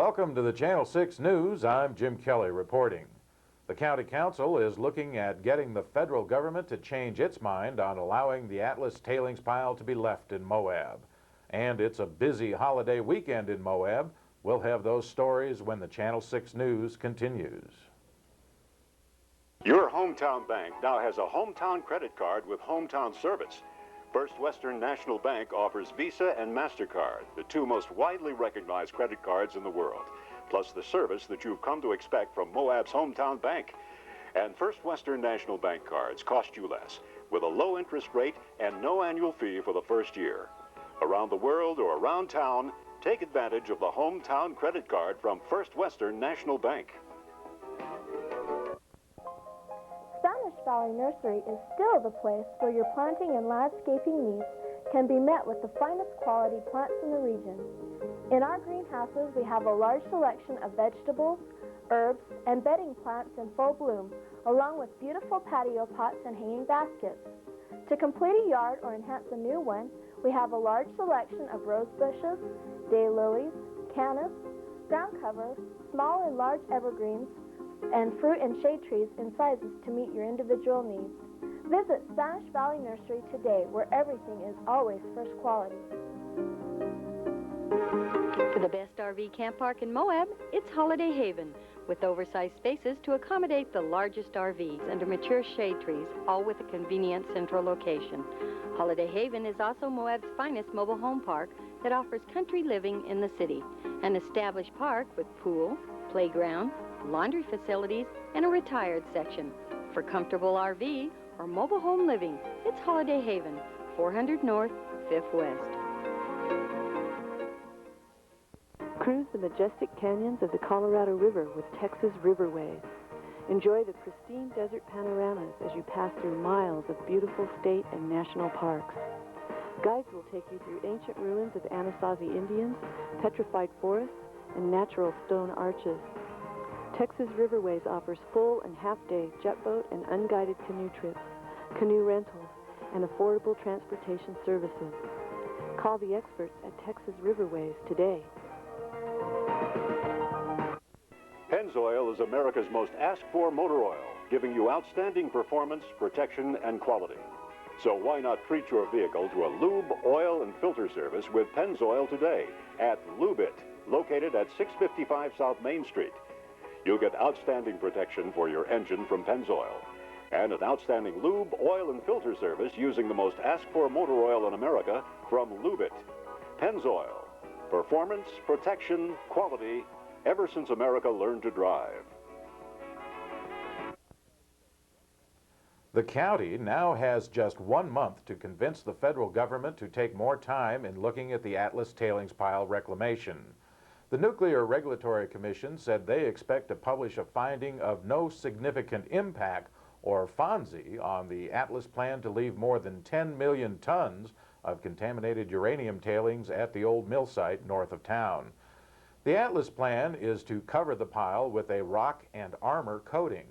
Welcome to the Channel 6 News. I'm Jim Kelly reporting. The County Council is looking at getting the federal government to change its mind on allowing the Atlas tailings pile to be left in Moab. And it's a busy holiday weekend in Moab. We'll have those stories when the Channel 6 News continues. Your hometown bank now has a hometown credit card with hometown service. First Western National Bank offers Visa and MasterCard, the two most widely recognized credit cards in the world, plus the service that you've come to expect from Moab's hometown bank. And First Western National Bank cards cost you less, with a low interest rate and no annual fee for the first year. Around the world or around town, take advantage of the hometown credit card from First Western National Bank. Spanish Valley Nursery is still the place where your planting and landscaping needs can be met with the finest quality plants in the region. In our greenhouses, we have a large selection of vegetables, herbs, and bedding plants in full bloom, along with beautiful patio pots and hanging baskets. To complete a yard or enhance a new one, we have a large selection of rose bushes, daylilies, cannas, ground cover, small and large evergreens, and fruit and shade trees in sizes to meet your individual needs. Visit Spanish Valley Nursery today, where everything is always first quality. For the best RV camp park in Moab, it's Holiday Haven, with oversized spaces to accommodate the largest RVs under mature shade trees, all with a convenient central location. Holiday Haven is also Moab's finest mobile home park that offers country living in the city, an established park with pool, playground, laundry facilities, and a retired section. For comfortable RV or mobile home living, it's Holiday Haven, 400 North, 5th West. Cruise the majestic canyons of the Colorado River with Texas Riverways. Enjoy the pristine desert panoramas as you pass through miles of beautiful state and national parks. Guides will take you through ancient ruins of Anasazi Indians, petrified forests, and natural stone arches. Texas Riverways offers full and half-day jet boat and unguided canoe trips, canoe rentals, and affordable transportation services. Call the experts at Texas Riverways today. Pennzoil is America's most asked-for motor oil, giving you outstanding performance, protection, and quality. So why not treat your vehicle to a lube, oil, and filter service with Pennzoil today at Lube-It, located at 655 South Main Street. You'll get outstanding protection for your engine from Pennzoil, and an outstanding lube, oil, and filter service using the most asked-for motor oil in America from Lube-It. Pennzoil. Performance, protection, quality, ever since America learned to drive. The county now has just 1 month to convince the federal government to take more time in looking at the Atlas tailings pile reclamation. The Nuclear Regulatory Commission said they expect to publish a finding of no significant impact, or FONSI, on the Atlas plan to leave more than 10 million tons of contaminated uranium tailings at the old mill site north of town. The Atlas plan is to cover the pile with a rock and armor coating,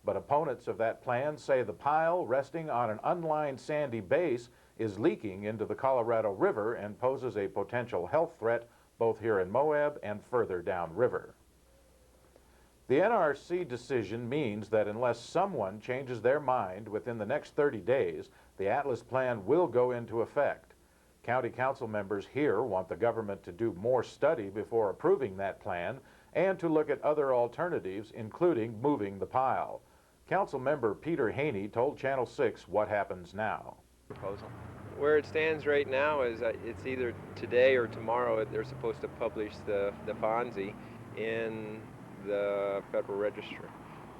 but opponents of that plan say the pile, resting on an unlined sandy base, is leaking into the Colorado River and poses a potential health threat both here in Moab and further downriver. The NRC decision means that unless someone changes their mind within the next 30 days, the Atlas plan will go into effect. County council members here want the government to do more study before approving that plan and to look at other alternatives, including moving the pile. Council member Peter Haney told Channel 6 what happens now. Proposal. Where it stands right now is it's either today or tomorrow they're supposed to publish the FONSI in the Federal Register,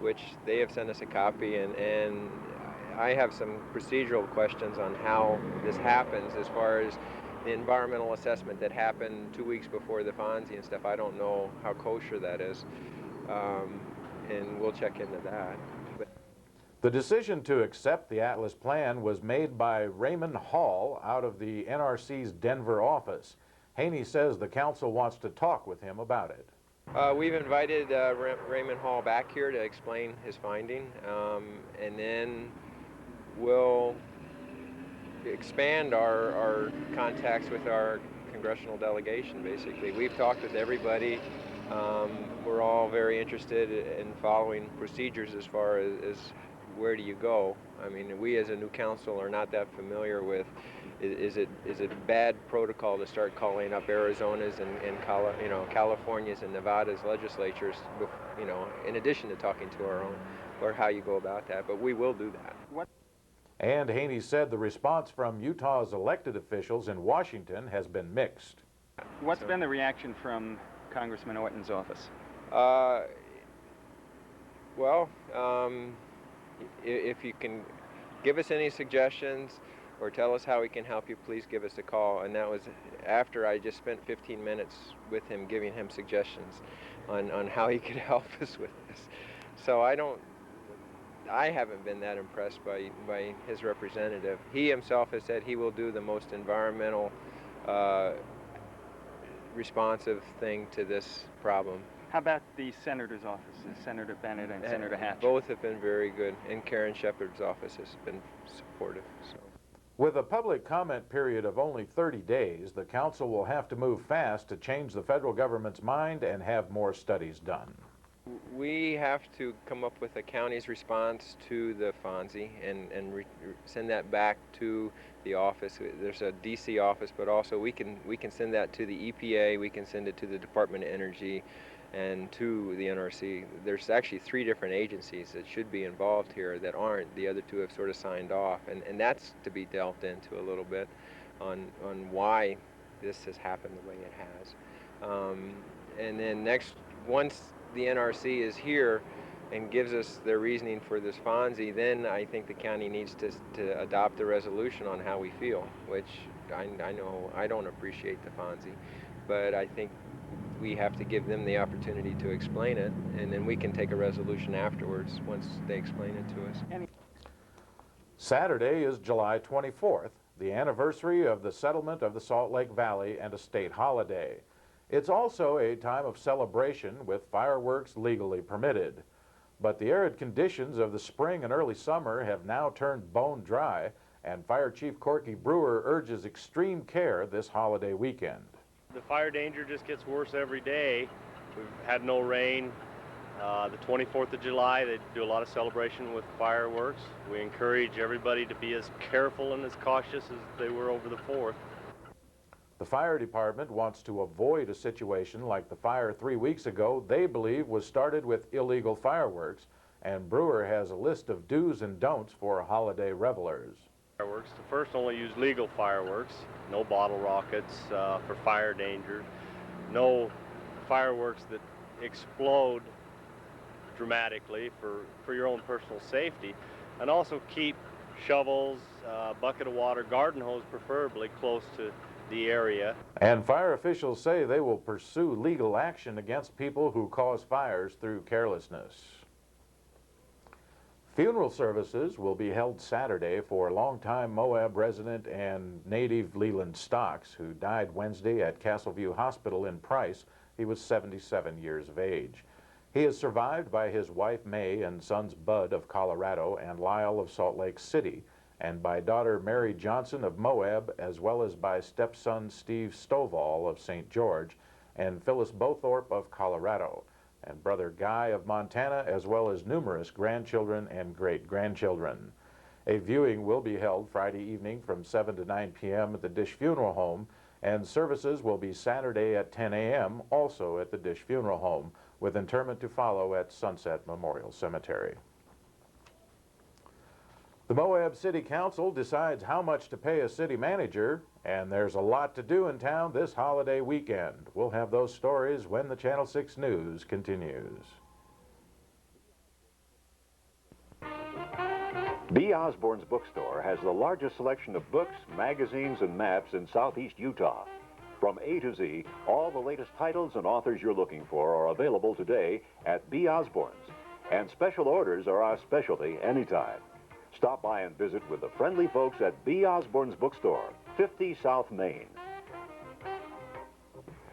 which they have sent us a copy, and I have some procedural questions on how this happens as far as the environmental assessment that happened 2 weeks before the FONSI and stuff. I don't know how kosher that is, and we'll check into that. The decision to accept the Atlas plan was made by Raymond Hall out of the NRC's Denver office. Haney says the council wants to talk with him about it. We've invited Raymond Hall back here to explain his finding, and then we'll expand our contacts with our congressional delegation, basically. We've talked with everybody We're all very interested in following procedures as far as where do you go. I mean, we as a new council are not that familiar with, is it bad protocol to start calling up Arizona's and California's and Nevada's legislatures, in addition to talking to our own, or how you go about that, but we will do that. And Haney said the response from Utah's elected officials in Washington has been mixed. What's been the reaction from Congressman Orton's office? If you can give us any suggestions or tell us how we can help you, please give us a call. And that was after I just spent 15 minutes with him giving him suggestions on how he could help us with this. So I haven't been that impressed by his representative. He himself has said he will do the most environmental responsive thing to this problem. How about the senator's offices, Senator Bennett and Senator Hatch? Both have been very good, and Karen Shepard's office has been supportive. So. With a public comment period of only 30 days, the council will have to move fast to change the federal government's mind and have more studies done. We have to come up with a county's response to the FONSI and send that back to the office. There's a DC office, but also we can send that to the EPA, we can send it to the Department of Energy, and to the NRC. There's actually 3 different agencies that should be involved here that aren't. The other 2 have sort of signed off, and that's to be delved into a little bit on why this has happened the way it has. And then once the NRC is here and gives us their reasoning for this FONSI, then I think the county needs to adopt a resolution on how we feel, which I know I don't appreciate the FONSI, but I think we have to give them the opportunity to explain it, and then we can take a resolution afterwards once they explain it to us. Saturday is July 24th, the anniversary of the settlement of the Salt Lake Valley, and a state holiday. It's also a time of celebration with fireworks legally permitted. But the arid conditions of the spring and early summer have now turned bone dry, and Fire Chief Corky Brewer urges extreme care this holiday weekend. The fire danger just gets worse every day. We've had no rain. The 24th of July, they do a lot of celebration with fireworks. We encourage everybody to be as careful and as cautious as they were over the 4th. The fire department wants to avoid a situation like the fire 3 weeks ago they believe was started with illegal fireworks, and Brewer has a list of do's and don'ts for holiday revelers. Fireworks. To first, only use legal fireworks. No bottle rockets for fire danger. No fireworks that explode dramatically for your own personal safety. And also keep shovels, bucket of water, garden hose preferably, close to the area. And fire officials say they will pursue legal action against people who cause fires through carelessness. Funeral services will be held Saturday for longtime Moab resident and native Leland Stocks, who died Wednesday at Castleview Hospital in Price. He was 77 years of age. He is survived by his wife May and sons Bud of Colorado and Lyle of Salt Lake City, and by daughter Mary Johnson of Moab, as well as by stepson Steve Stovall of St. George and Phyllis Bothorpe of Colorado, and brother Guy of Montana, as well as numerous grandchildren and great-grandchildren. A viewing will be held Friday evening from 7 to 9 p.m. at the Dish Funeral Home, and services will be Saturday at 10 a.m. also at the Dish Funeral Home, with interment to follow at Sunset Memorial Cemetery. The Moab City Council decides how much to pay a city manager, and there's a lot to do in town this holiday weekend. We'll have those stories when the Channel 6 News continues. B. Osborne's Bookstore has the largest selection of books, magazines, and maps in southeast Utah. From A to Z, all the latest titles and authors you're looking for are available today at B. Osborne's, and special orders are our specialty anytime. Stop by and visit with the friendly folks at B. Osborne's Bookstore, 50 South Main.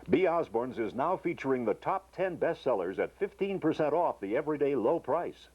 B. Osborne's is now featuring the top 10 bestsellers at 15% off the everyday low price.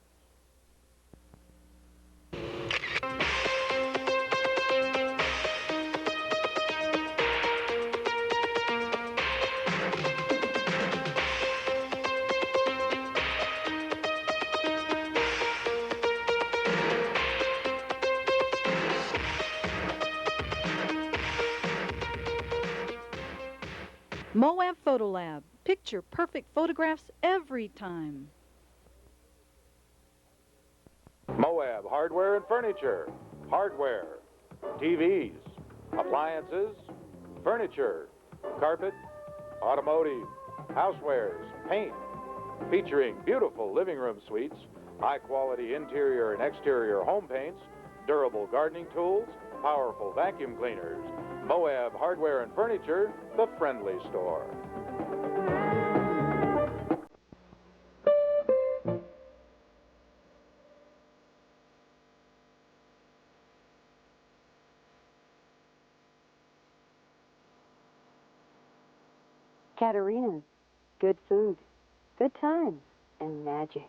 Moab Photo Lab. Picture perfect photographs every time. Moab Hardware and Furniture. Hardware, TVs, appliances, furniture, carpet, automotive, housewares, paint, featuring beautiful living room suites, high-quality interior and exterior home paints, durable gardening tools, powerful vacuum cleaners. Moab Hardware and Furniture, the friendly store. Katerina's. Good food, good times, and magic.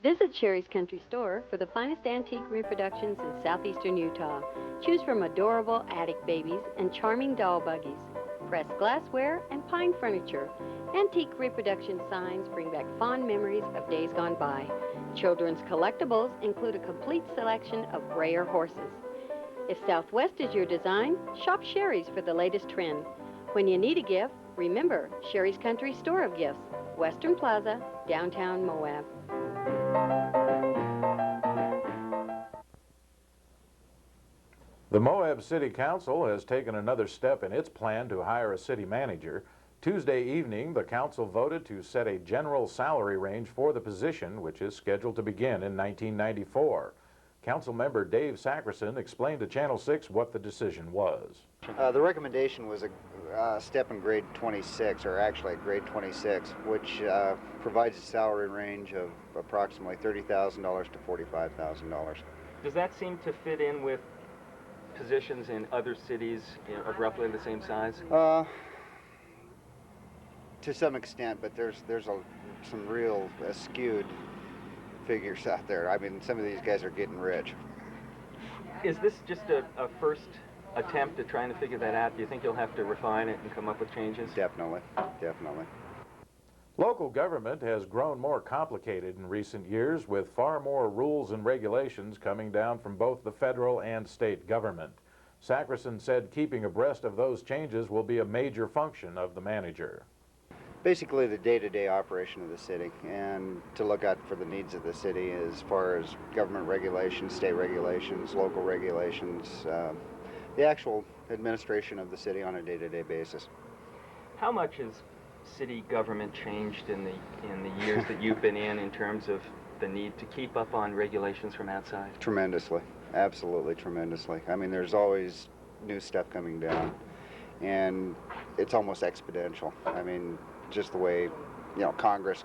Visit Sherry's Country Store for the finest antique reproductions in southeastern Utah. Choose from adorable attic babies and charming doll buggies, pressed glassware, and pine furniture. Antique reproduction signs bring back fond memories of days gone by. Children's collectibles include a complete selection of brayer horses. If Southwest is your design, shop Sherry's for the latest trend. When you need a gift, remember Sherry's Country Store of Gifts, Western Plaza, downtown Moab. The Moab City Council has taken another step in its plan to hire a city manager. Tuesday evening, the council voted to set a general salary range for the position, which is scheduled to begin in 1994. Council member Dave Sackerson explained to Channel 6 what the decision was. The recommendation was a step in grade 26, or actually at grade 26, which provides a salary range of approximately $30,000 to $45,000. Does that seem to fit in with positions in other cities of roughly the same size? To some extent, but there's some real skewed figures out there. I mean, some of these guys are getting rich. Is this just a first attempt at trying to figure that out? Do you think you'll have to refine it and come up with changes? Definitely, definitely. Local government has grown more complicated in recent years, with far more rules and regulations coming down from both the federal and state government. Sackerson said keeping abreast of those changes will be a major function of the manager. Basically the day-to-day operation of the city, and to look out for the needs of the city as far as government regulations, state regulations, local regulations, the actual administration of the city on a day-to-day basis. How much has city government changed in the years that you've been in terms of the need to keep up on regulations from outside? Tremendously, absolutely tremendously. I mean, there's always new stuff coming down, and it's almost exponential. I mean, just the way, Congress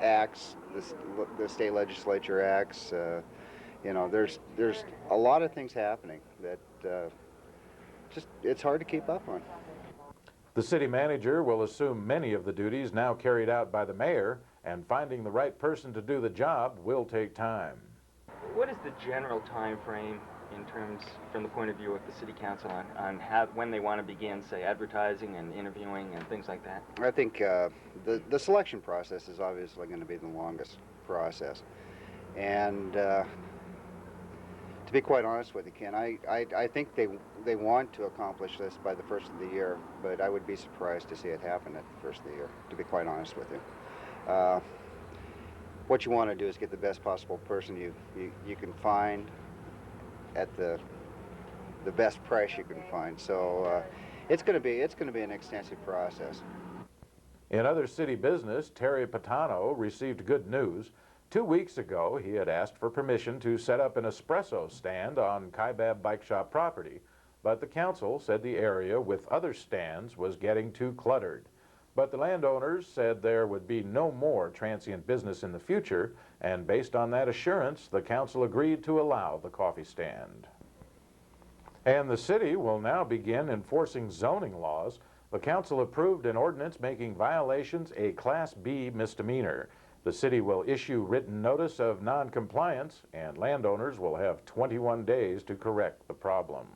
acts, the state legislature acts, there's a lot of things happening that it's hard to keep up on. The city manager will assume many of the duties now carried out by the mayor, and finding the right person to do the job will take time. What is the general time frame in terms, from the point of view of the city council, on when they want to begin, say, advertising and interviewing and things like that? I think the selection process is obviously going to be the longest process. And to be quite honest with you, Ken, I think they want to accomplish this by the first of the year, but I would be surprised to see it happen at the first of the year, to be quite honest with you. What you want to do is get the best possible person you can find at the best price you can find. So it's going to be an extensive process. In other city business, Terry Patano received good news. 2 weeks ago, he had asked for permission to set up an espresso stand on Kaibab Bike Shop property, but the council said the area with other stands was getting too cluttered. But the landowners said there would be no more transient business in the future, and based on that assurance, the council agreed to allow the coffee stand. And the city will now begin enforcing zoning laws. The council approved an ordinance making violations a Class B misdemeanor. The city will issue written notice of non-compliance, and landowners will have 21 days to correct the problem.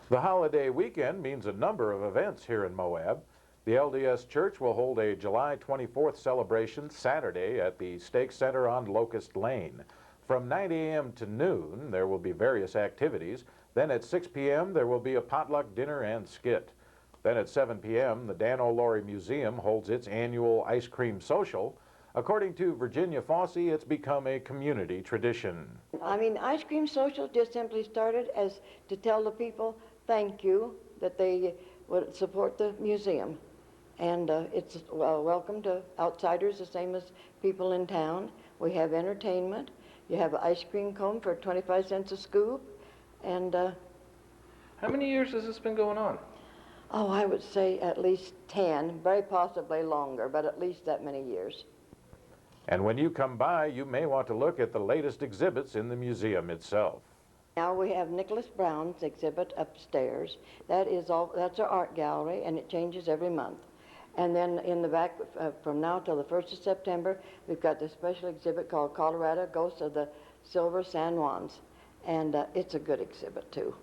The holiday weekend means a number of events here in Moab. The LDS Church will hold a July 24th celebration Saturday at the Stake Center on Locust Lane. From 9 a.m. to noon, there will be various activities. Then at 6 p.m. there will be a potluck dinner and skit. Then at 7 p.m. the Dan O'Laury Museum holds its annual ice cream social. According to Virginia Fossey, it's become a community tradition. I mean, ice cream social just simply started as to tell the people thank you that they would support the museum. And it's welcome to outsiders the same as people in town. We have entertainment. You have an ice cream cone for 25 cents a scoop. And how many years has this been going on? Oh, I would say at least 10, very possibly longer, but at least that many years. And when you come by, you may want to look at the latest exhibits in the museum itself. Now we have Nicholas Brown's exhibit upstairs. That's our art gallery, and it changes every month. And then in the back, from now till the 1st of September, we've got the special exhibit called Colorado Ghosts of the Silver San Juans. And it's a good exhibit, too.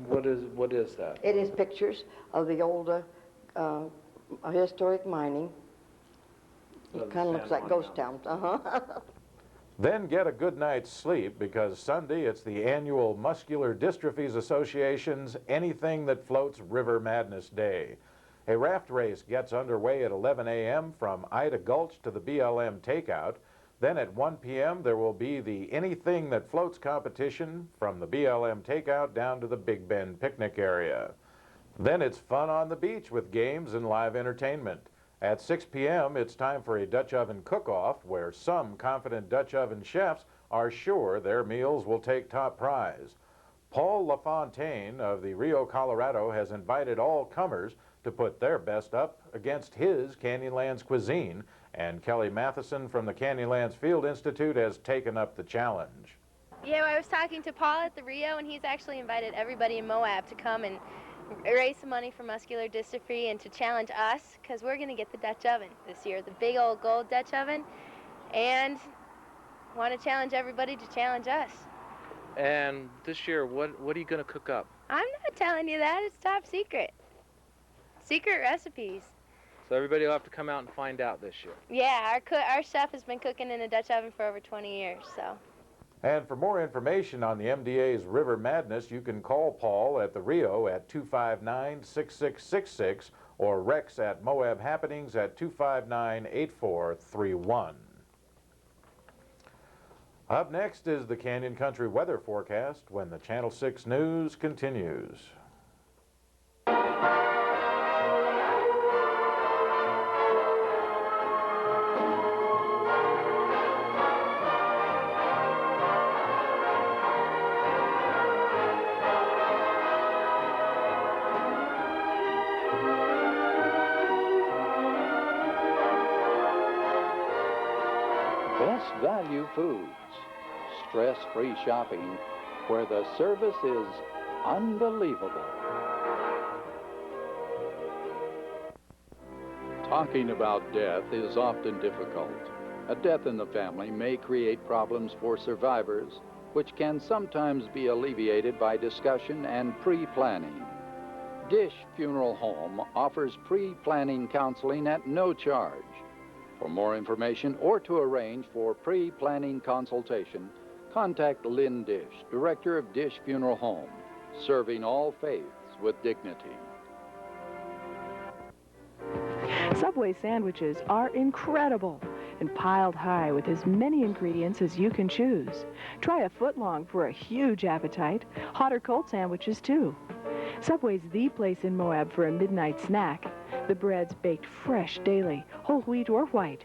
What is that? It is pictures of the old historic mining. It kind of looks like ghost towns. Then get a good night's sleep, because Sunday it's the annual Muscular Dystrophies Association's Anything That Floats River Madness Day. A raft race gets underway at 11 a.m. from Ida Gulch to the BLM Takeout. Then at 1 p.m. there will be the Anything That Floats competition from the BLM Takeout down to the Big Bend picnic area. Then it's fun on the beach with games and live entertainment. At 6 p.m. it's time for a Dutch oven cook-off where some confident Dutch oven chefs are sure their meals will take top prize. Paul LaFontaine of the Rio Colorado has invited all comers to put their best up against his Canyonlands cuisine, and Kelly Matheson from the Canyonlands Field Institute has taken up the challenge. Yeah, I was talking to Paul at the Rio, and he's actually invited everybody in Moab to come and raise some money for muscular dystrophy and to challenge us, because we're going to get the Dutch oven this year, the big old gold Dutch oven, and want to challenge everybody to challenge us. And this year, what are you going to cook up? I'm not telling you that. It's top secret. Secret recipes. So everybody will have to come out and find out this year. Yeah, our chef has been cooking in a Dutch oven for over 20 years, so. And for more information on the MDA's River Madness, you can call Paul at the Rio at 259-6666 or Rex at Moab Happenings at 259-8431. Up next is the Canyon Country weather forecast when the Channel 6 News continues. Best Value Foods, stress-free shopping where the service is unbelievable. Talking about death is often difficult. A death in the family may create problems for survivors, which can sometimes be alleviated by discussion and pre-planning. Dish Funeral Home offers pre-planning counseling at no charge. For more information or to arrange for pre-planning consultation, contact Lynn Dish, Director of Dish Funeral Home, serving all faiths with dignity. Subway sandwiches are incredible and piled high with as many ingredients as you can choose. Try a footlong for a huge appetite. Hot or cold sandwiches, too. Subway's the place in Moab for a midnight snack. The bread's baked fresh daily, whole wheat or white.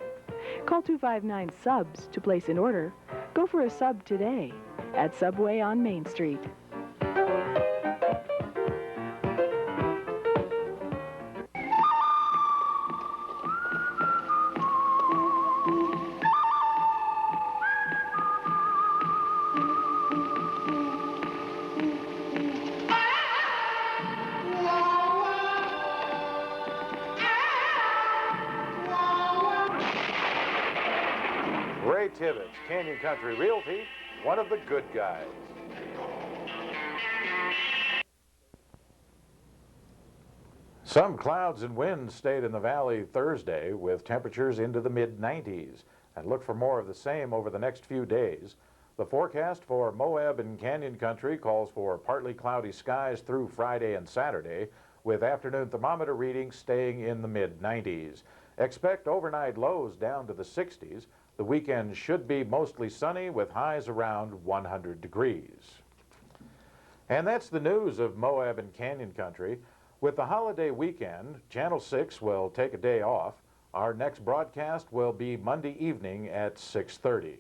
Call 259-SUBS to place an order. Go for a sub today at Subway on Main Street. Ray Tibbetts, Canyon Country Realty, one of the good guys. Some clouds and winds stayed in the valley Thursday with temperatures into the mid-90s. And look for more of the same over the next few days. The forecast for Moab and Canyon Country calls for partly cloudy skies through Friday and Saturday, with afternoon thermometer readings staying in the mid-90s. Expect overnight lows down to the 60s. The weekend should be mostly sunny with highs around 100 degrees. And that's the news of Moab and Canyon Country. With the holiday weekend, Channel 6 will take a day off. Our next broadcast will be Monday evening at 6:30.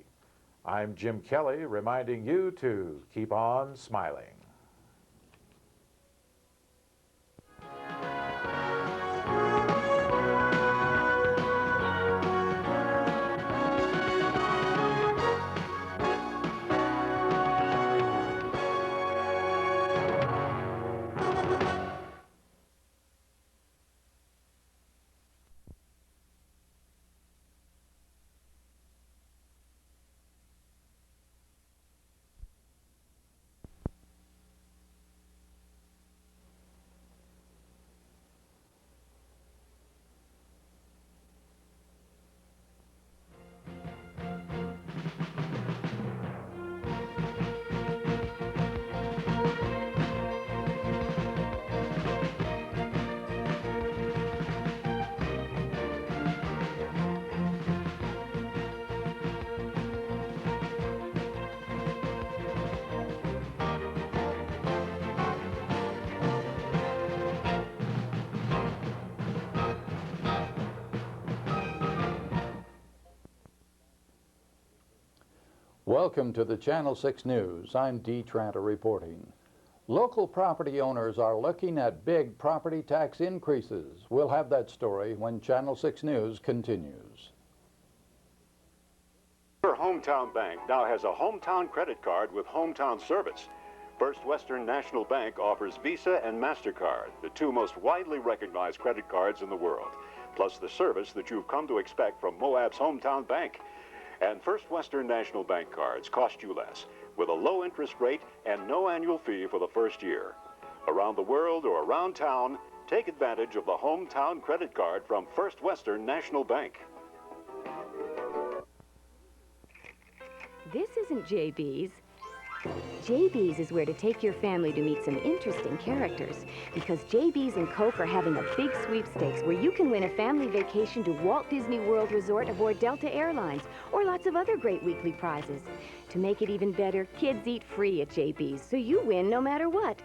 I'm Jim Kelly, reminding you to keep on smiling. Welcome to the Channel 6 News. I'm Dee Tranter reporting. Local property owners are looking at big property tax increases. We'll have that story when Channel 6 News continues. Your hometown bank now has a hometown credit card with hometown service. First Western National Bank offers Visa and MasterCard, the two most widely recognized credit cards in the world, plus the service that you've come to expect from Moab's hometown bank. And First Western National Bank cards cost you less, with a low interest rate and no annual fee for the first year. Around the world or around town, take advantage of the hometown credit card from First Western National Bank. This isn't JB's. JB's is where to take your family to meet some interesting characters, because JB's and Coke are having a big sweepstakes where you can win a family vacation to Walt Disney World Resort aboard Delta Airlines, or lots of other great weekly prizes. To make it even better, kids eat free at JB's, so you win no matter what.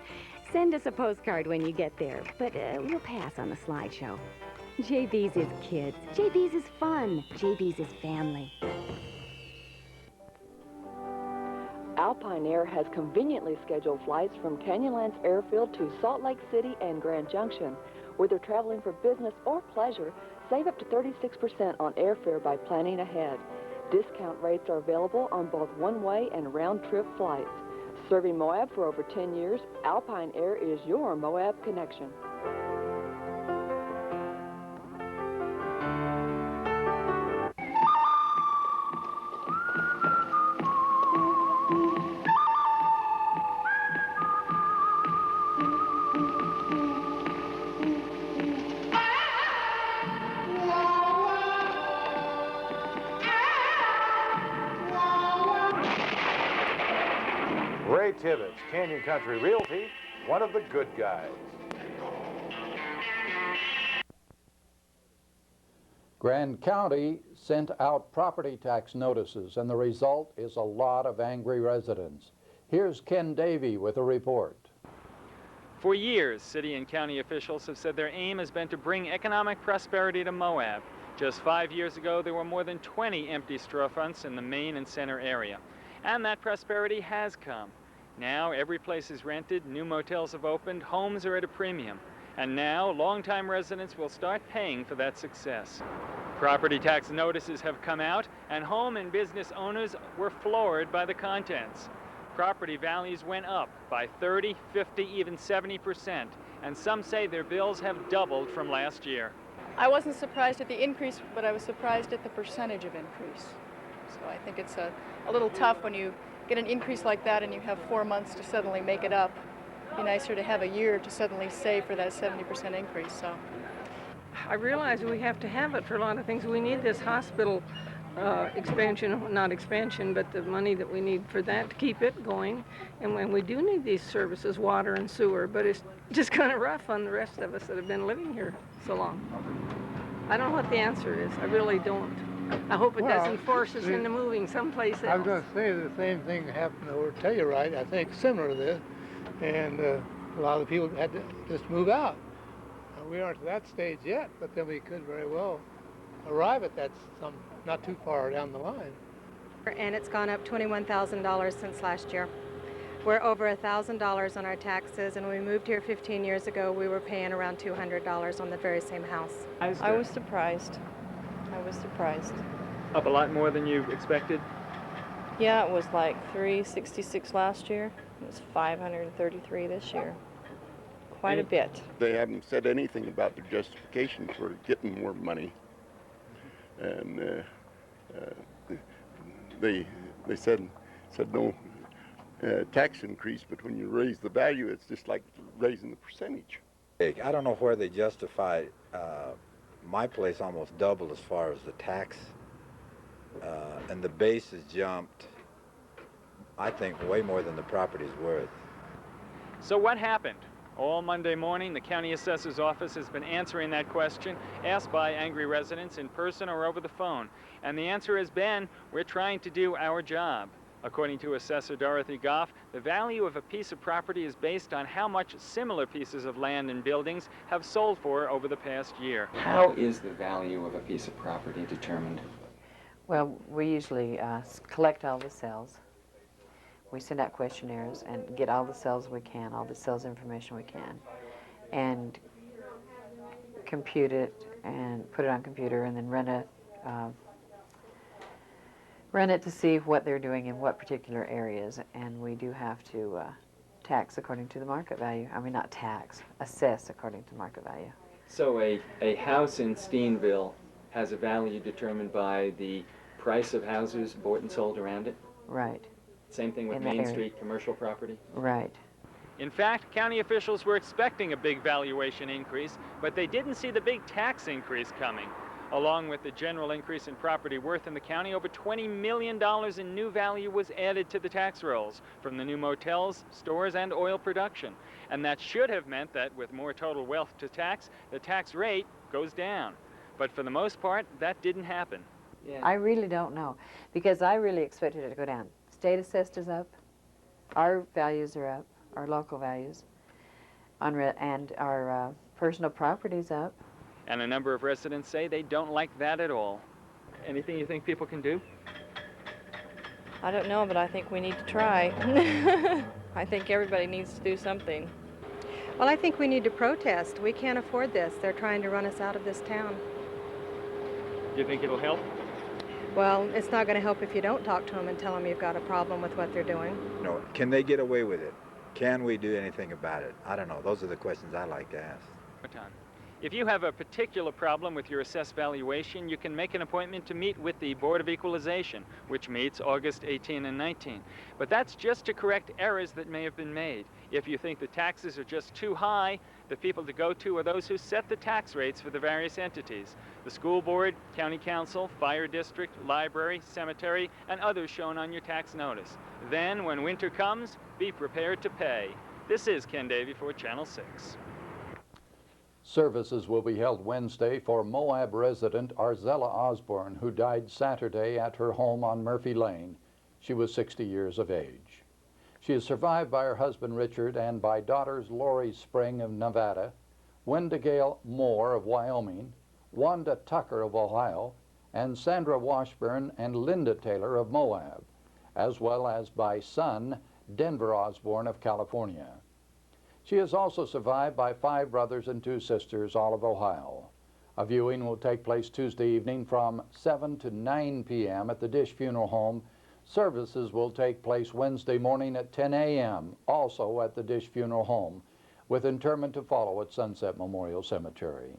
Send us a postcard when you get there, but we'll pass on the slideshow. JB's is kids. JB's is fun. JB's is family. Alpine Air has conveniently scheduled flights from Canyonlands Airfield to Salt Lake City and Grand Junction. Whether traveling for business or pleasure, save up to 36% on airfare by planning ahead. Discount rates are available on both one-way and round-trip flights. Serving Moab for over 10 years, Alpine Air is your Moab connection. Ray Tibbetts, Canyon Country Realty, one of the good guys. Grand County sent out property tax notices, and the result is a lot of angry residents. Here's Ken Davey with a report. For years, city and county officials have said their aim has been to bring economic prosperity to Moab. Just 5 years ago, there were more than 20 empty storefronts in the main and center area. And that prosperity has come. Now every place is rented, new motels have opened, homes are at a premium. And now longtime residents will start paying for that success. Property tax notices have come out, and home and business owners were floored by the contents. Property values went up by 30, 50, even 70%, and some say their bills have doubled from last year. I wasn't surprised at the increase, but I was surprised at the percentage of increase. So I think it's a little tough when you get an increase like that and you have 4 months to suddenly make it up. It'd be nicer to have a year to suddenly save for that 70% increase. So I realize we have to have it for a lot of things. We need this hospital expansion, not expansion, but the money that we need for that to keep it going. And when we do need these services, water and sewer, but it's just kind of rough on the rest of us that have been living here so long. I don't know what the answer is. I really don't. I hope it doesn't force us into moving someplace else. I was going to say the same thing happened over at Telluride, I think, similar to this. And a lot of the people had to just move out. We aren't to that stage yet, but then we could very well arrive at that not too far down the line. And it's gone up $21,000 since last year. We're over $1,000 on our taxes, and when we moved here 15 years ago, we were paying around $200 on the very same house. I was surprised. Up a lot more than you expected? Yeah, it was like $366 last year. It was $533 this year. Quite a bit. They haven't said anything about their justification for getting more money. And they said no tax increase, but when you raise the value, it's just like raising the percentage. I don't know where they justify my place almost doubled as far as the tax, and the base has jumped, I think, way more than the property's worth. So what happened? All Monday morning, the county assessor's office has been answering that question, asked by angry residents in person or over the phone. And the answer has been, we're trying to do our job. According to Assessor Dorothy Goff, the value of a piece of property is based on how much similar pieces of land and buildings have sold for over the past year. How is the value of a piece of property determined? Well, we usually collect all the sales. We send out questionnaires and get all the sales we can, all the sales information we can, and compute it and put it on computer and then run it to see what they're doing in what particular areas. And we do have to tax according to the market value. I mean, not tax, assess according to market value. So a house in Steenville has a value determined by the price of houses bought and sold around it? Right. Same thing with In that Main area. Street commercial property? Right. In fact, county officials were expecting a big valuation increase, but they didn't see the big tax increase coming. Along with the general increase in property worth in the county, over $20 million in new value was added to the tax rolls from the new motels, stores, and oil production. And that should have meant that with more total wealth to tax, the tax rate goes down. But for the most part, that didn't happen. Yeah. I really don't know, because I really expected it to go down. State assessed is up, our values are up, our local values, and our personal property's up. And a number of residents say they don't like that at all. Anything you think people can do? I don't know, but I think we need to try. I think everybody needs to do something. Well, I think we need to protest. We can't afford this. They're trying to run us out of this town. Do you think it'll help? Well, it's not going to help if you don't talk to them and tell them you've got a problem with what they're doing. No, can they get away with it? Can we do anything about it? I don't know. Those are the questions I like to ask. If you have a particular problem with your assessed valuation, you can make an appointment to meet with the Board of Equalization, which meets August 18 and 19. But that's just to correct errors that may have been made. If you think the taxes are just too high, the people to go to are those who set the tax rates for the various entities: the school board, county council, fire district, library, cemetery, and others shown on your tax notice. Then, when winter comes, be prepared to pay. This is Ken Davey for Channel 6. Services will be held Wednesday for Moab resident Arzella Osborne, who died Saturday at her home on Murphy Lane. She was 60 years of age. She is survived by her husband Richard and by daughters Lori Spring of Nevada, Wenda Gale Moore of Wyoming, Wanda Tucker of Ohio, and Sandra Washburn and Linda Taylor of Moab, as well as by son Denver Osborne of California. She is also survived by 5 brothers and 2 sisters, all of Ohio. A viewing will take place Tuesday evening from 7 to 9 p.m. at the Dish Funeral Home. Services will take place Wednesday morning at 10 a.m., also at the Dish Funeral Home, with interment to follow at Sunset Memorial Cemetery.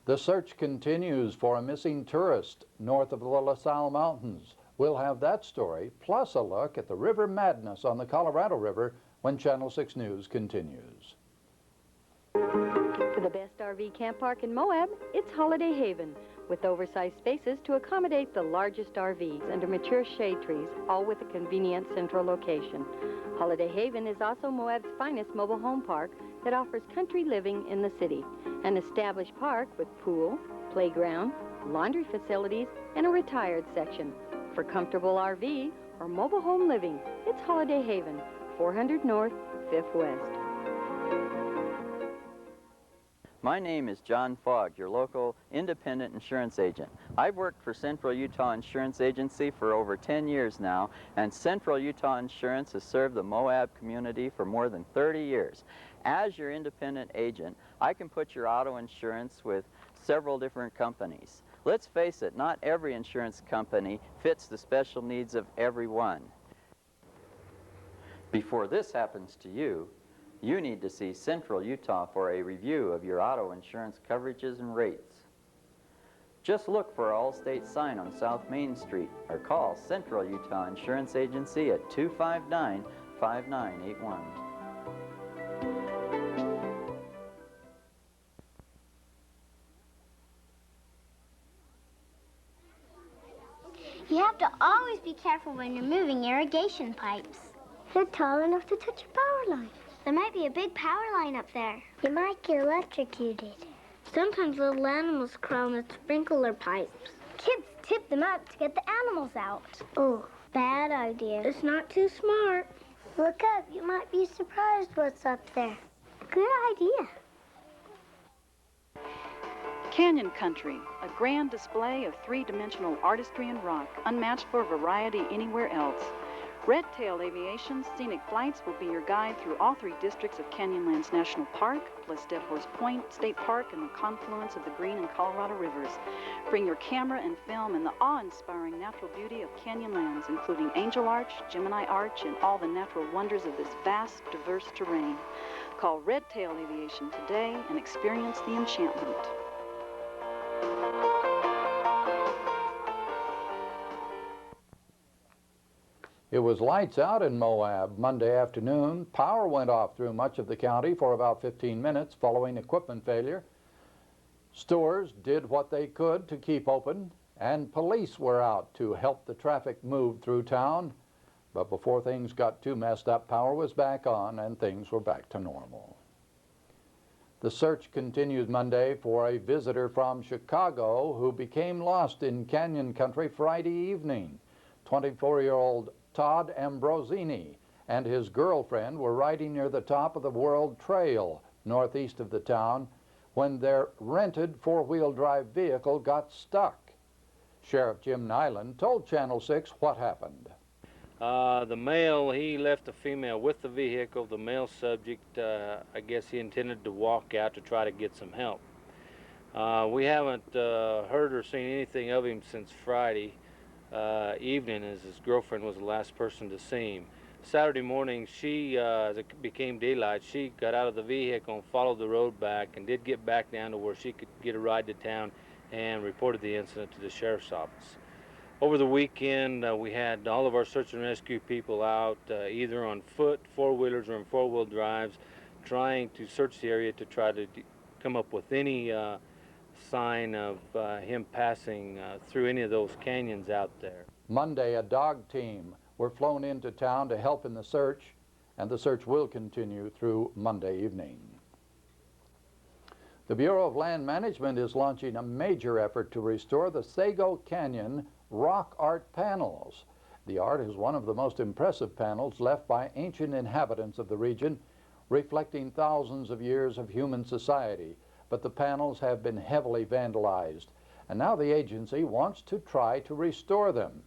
The search continues for a missing tourist north of the La Salle Mountains. We'll have that story, plus a look at the river madness on the Colorado River when Channel 6 News continues. For the best RV camp park in Moab, it's Holiday Haven, with oversized spaces to accommodate the largest RVs under mature shade trees, all with a convenient central location. Holiday Haven is also Moab's finest mobile home park that offers country living in the city. An established park with pool, playground, laundry facilities, and a retired section. For comfortable RV or mobile home living, it's Holiday Haven, 400 North, 5th West. My name is John Fogg, your local independent insurance agent. I've worked for Central Utah Insurance Agency for over 10 years now, and Central Utah Insurance has served the Moab community for more than 30 years. As your independent agent, I can put your auto insurance with several different companies. Let's face it, not every insurance company fits the special needs of everyone. Before this happens to you, you need to see Central Utah for a review of your auto insurance coverages and rates. Just look for our Allstate sign on South Main Street or call Central Utah Insurance Agency at 259-5981. You have to always be careful when you're moving irrigation pipes. They're tall enough to touch a power line. There might be a big power line up there. You might get electrocuted. Sometimes little animals crawl in the sprinkler pipes. Kids tip them up to get the animals out. Oh, bad idea. It's not too smart. Look up. You might be surprised what's up there. Good idea. Canyon Country, a grand display of three-dimensional artistry and rock, unmatched for variety anywhere else. Red Tail Aviation's scenic flights will be your guide through all three districts of Canyonlands National Park, plus Dead Horse Point State Park and the confluence of the Green and Colorado Rivers. Bring your camera and film in the awe-inspiring natural beauty of Canyonlands, including Angel Arch, Gemini Arch, and all the natural wonders of this vast, diverse terrain. Call Red Tail Aviation today and experience the enchantment. It was lights out in Moab Monday afternoon. Power went off through much of the county for about 15 minutes following equipment failure. Stores did what they could to keep open, and police were out to help the traffic move through town. But before things got too messed up, power was back on and things were back to normal. The search continues Monday for a visitor from Chicago who became lost in Canyon Country Friday evening. 24-year-old Todd Ambrosini and his girlfriend were riding near the top of the World Trail northeast of the town when their rented four-wheel drive vehicle got stuck. Sheriff Jim Nyland told Channel 6 what happened. The male, he left the female with the vehicle. The male subject, I guess he intended to walk out to try to get some help. We haven't heard or seen anything of him since Friday evening, as his girlfriend was the last person to see him. Saturday morning, she, as it became daylight, she got out of the vehicle and followed the road back and did get back down to where she could get a ride to town and reported the incident to the sheriff's office. Over the weekend, we had all of our search and rescue people out, either on foot, four-wheelers, or in four-wheel drives, trying to search the area to try to come up with any sign of him passing through any of those canyons out there. Monday, a dog team were flown into town to help in the search, and the search will continue through Monday evening. The Bureau of Land Management is launching a major effort to restore the Sago Canyon rock art panels. The art is one of the most impressive panels left by ancient inhabitants of the region, reflecting thousands of years of human society. But the panels have been heavily vandalized, and now the agency wants to try to restore them.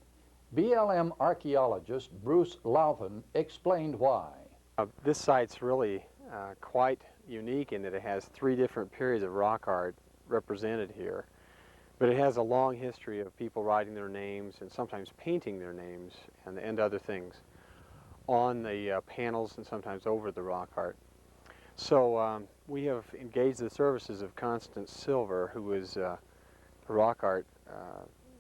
BLM archaeologist Bruce Louthan explained why. This site's really quite unique in that it has three different periods of rock art represented here. But it has a long history of people writing their names and sometimes painting their names and other things on the panels and sometimes over the rock art. So we have engaged the services of Constance Silver, who is a rock art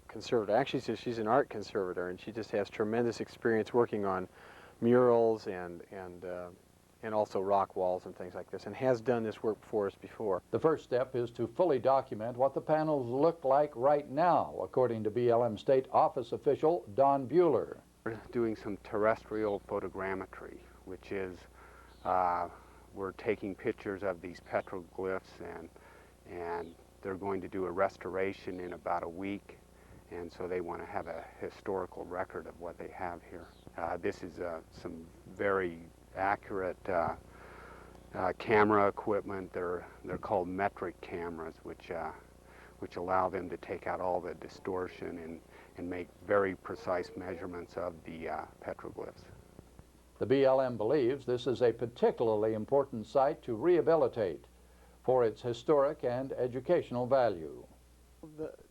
conservator. Actually, she's an art conservator, and she just has tremendous experience working on murals and and also rock walls and things like this, and has done this work for us before. The first step is to fully document what the panels look like right now, according to BLM State Office official Don Bueller. We're doing some terrestrial photogrammetry, which is we're taking pictures of these petroglyphs, and they're going to do a restoration in about a week, and so they want to have a historical record of what they have here. This is some very accurate camera equipment. They're called metric cameras, which allow them to take out all the distortion and make very precise measurements of the petroglyphs. The BLM believes this is a particularly important site to rehabilitate for its historic and educational value.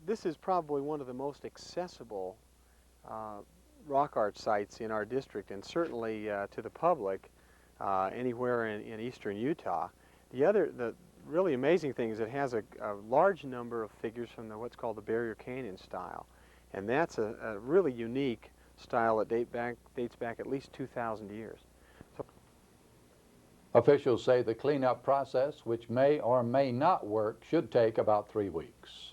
This is probably one of the most accessible rock art sites in our district, and certainly to the public anywhere in eastern Utah. The really amazing thing is it has a large number of figures from what's called the Barrier Canyon style, and that's a really unique style that dates back at least 2,000 years. Officials say the cleanup process, which may or may not work, should take about 3 weeks.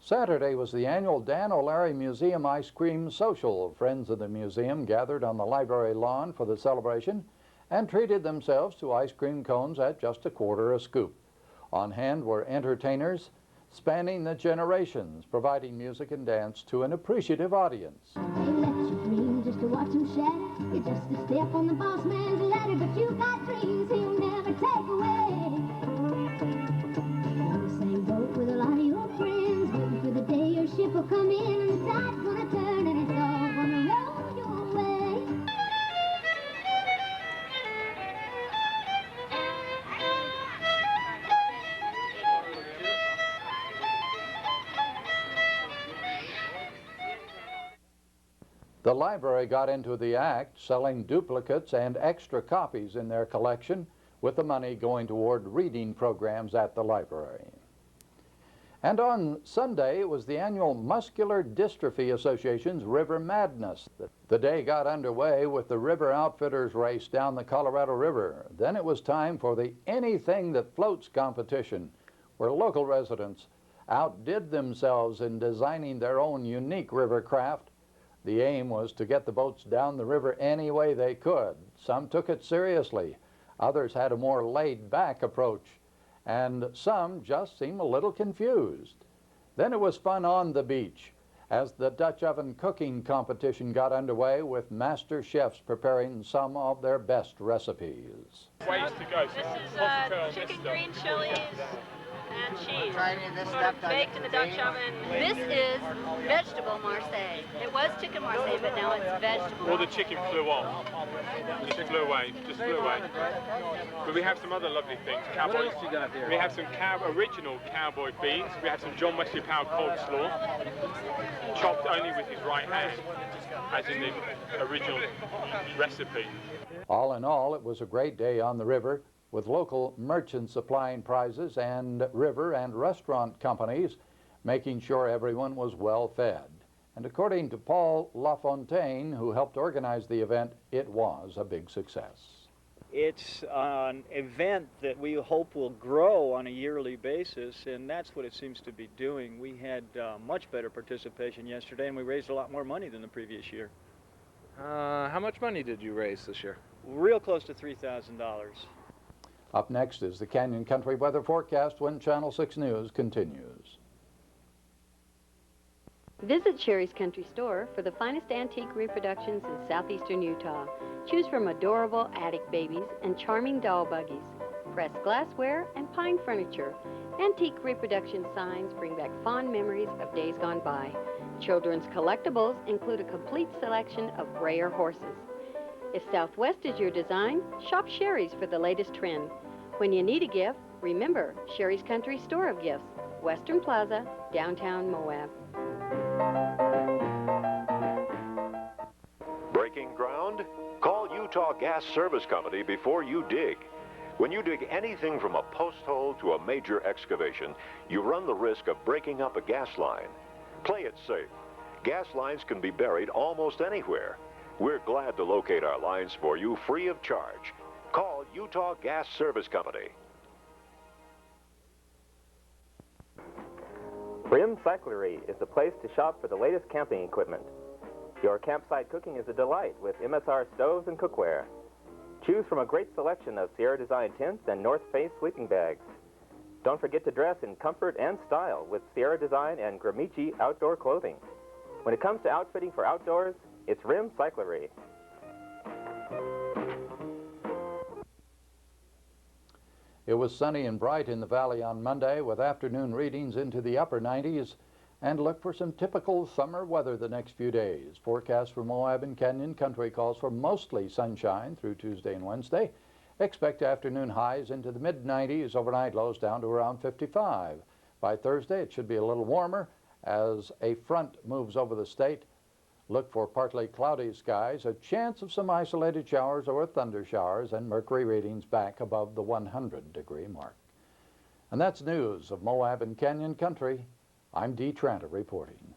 Saturday was the annual Dan O'Larry Museum Ice Cream Social. Friends of the museum gathered on the library lawn for the celebration and treated themselves to ice cream cones at just $0.25 a scoop. On hand were entertainers spanning the generations, providing music and dance to an appreciative audience. They let you dream just to watch them shatter. It's just a step on the boss man's ladder, but you got dreams he'll never take away. You're in the same boat with a lot of your friends, waiting for the day your ship will come in and the tide's gonna turn and it's all gonna roll your way. The library got into the act, selling duplicates and extra copies in their collection, with the money going toward reading programs at the library. And on Sunday, it was the annual Muscular Dystrophy Association's River Madness. The day got underway with the River Outfitters race down the Colorado River. Then it was time for the Anything That Floats competition, where local residents outdid themselves in designing their own unique river craft. The aim was to get the boats down the river any way they could. Some took it seriously. Others had a more laid-back approach. And some just seemed a little confused. Then it was fun on the beach as the Dutch oven cooking competition got underway with master chefs preparing some of their best recipes. Ways to go. This is chicken green chilies and cheese, sort of baked in the Dutch oven. This is vegetable marseille. It was chicken marseille, but now it's vegetable. Well, the chicken flew off. It flew away, just flew away. But we have some other lovely things. Cowboy. What else you got here? We have some original cowboy beans. We have some John Wesley Powell coleslaw, chopped only with his right hand, as in the original recipe. All in all, it was a great day on the river, with local merchants supplying prizes and river and restaurant companies making sure everyone was well fed. And according to Paul LaFontaine, who helped organize the event, it was a big success. It's an event that we hope will grow on a yearly basis, and that's what it seems to be doing. We had much better participation yesterday, and we raised a lot more money than the previous year. How much money did you raise this year? Real close to $3,000. Up next is the Canyon Country weather forecast when Channel 6 News continues. Visit Sherry's Country Store for the finest antique reproductions in southeastern Utah. Choose from adorable attic babies and charming doll buggies, pressed glassware, and pine furniture. Antique reproduction signs bring back fond memories of days gone by. Children's collectibles include a complete selection of grayer horses. If Southwest is your design, shop Sherry's for the latest trend. When you need a gift, remember Sherry's Country Store of Gifts, Western Plaza, downtown Moab. Breaking ground? Call Utah Gas Service Company before you dig. When you dig anything from a post hole to a major excavation, you run the risk of breaking up a gas line. Play it safe. Gas lines can be buried almost anywhere. We're glad to locate our lines for you free of charge. Call Utah Gas Service Company. Rim Cyclery is the place to shop for the latest camping equipment. Your campsite cooking is a delight with MSR stoves and cookware. Choose from a great selection of Sierra Design tents and North Face sleeping bags. Don't forget to dress in comfort and style with Sierra Design and Gramici outdoor clothing. When it comes to outfitting for outdoors, it's Rim Cyclery. It was sunny and bright in the valley on Monday with afternoon readings into the upper 90s, and look for some typical summer weather the next few days. Forecast for Moab and Canyon Country calls for mostly sunshine through Tuesday and Wednesday. Expect afternoon highs into the mid-90s, overnight lows down to around 55. By Thursday, it should be a little warmer as a front moves over the state. Look for partly cloudy skies, a chance of some isolated showers or thunder showers, and mercury readings back above the 100-degree mark. And that's news of Moab and Canyon Country. I'm Dee Tranter reporting.